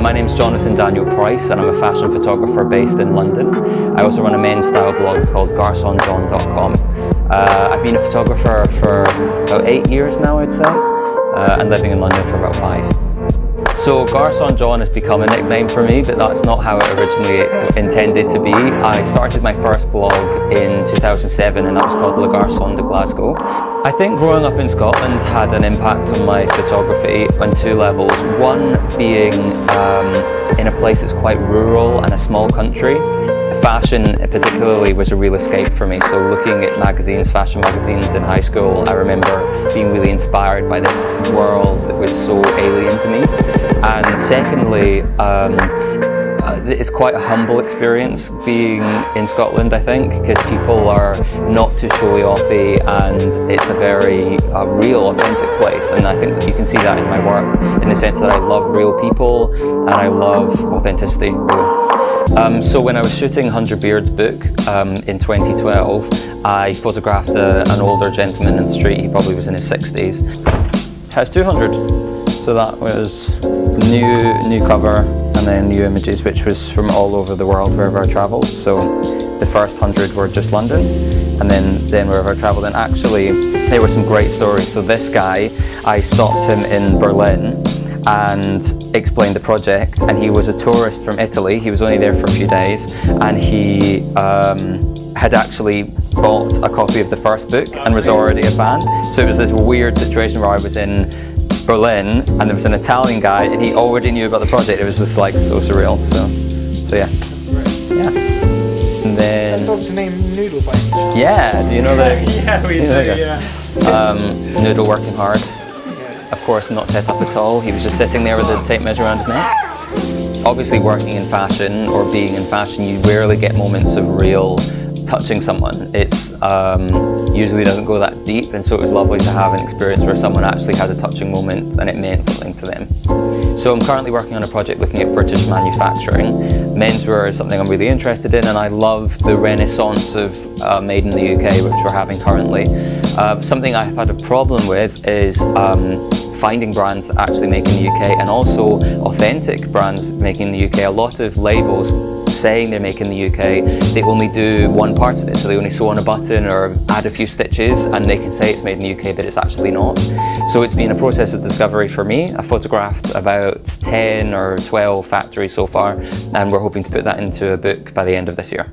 My name's Jonathan Daniel Price and I'm a fashion photographer based in London. I also run a men's style blog called GarconJon.com. I've been a photographer for about 8 years now, I'd say, and living in London for about 5. So Garcon Jon has become a nickname for me, but that's not how it originally intended to be. I started my first blog in 2007 and that was called Le Garçon de Glasgow. I think growing up in Scotland had an impact on my photography on 2 levels. One being in a place that's quite rural and a small country. Fashion particularly was a real escape for me, so looking at magazines, fashion magazines in high school, I remember being really inspired by this world that was so alien to me. And secondly, it's quite a humble experience being in Scotland, I think, because people are not too showy offy and it's a very real, authentic place, and I think that you can see that in my work in the sense that I love real people and I love authenticity, really. So when I was shooting 100 Beards book in 2012, I photographed an older gentleman in the street. He probably was in his 60s. It has 200, so that was new cover and then new images, which was from all over the world wherever I travelled. So the first 100 were just London, and then wherever I travelled. And actually there were some great stories. So this guy, I stopped him in Berlin and explained the project, and he was a tourist from Italy. He was only there for a few days, and he had actually bought a copy of the first book and was already a fan. So it was this weird situation where I was in Berlin and there was an Italian guy and he already knew about the project. It was just like so surreal. So yeah. Yeah. And then that dog's name Noodle by any chance? Yeah, do you know the yeah, we do, yeah. Noodle working hard. Of course, not set up at all. He was just sitting there with a tape measure around his neck. Obviously, working in fashion or being in fashion, you rarely get moments of real touching someone. It's usually doesn't go that deep, and so it was lovely to have an experience where someone actually had a touching moment and it meant something to them. So I'm currently working on a project looking at British manufacturing. Menswear is something I'm really interested in, and I love the renaissance of made in the UK, which we're having currently. Something I've had a problem with is finding brands that actually make in the UK, and also authentic brands making in the UK. A lot of labels saying they're making in the UK, they only do one part of it, so they only sew on a button or add a few stitches and they can say it's made in the UK, but it's actually not. So it's been a process of discovery for me. I photographed about 10 or 12 factories so far, and we're hoping to put that into a book by the end of this year.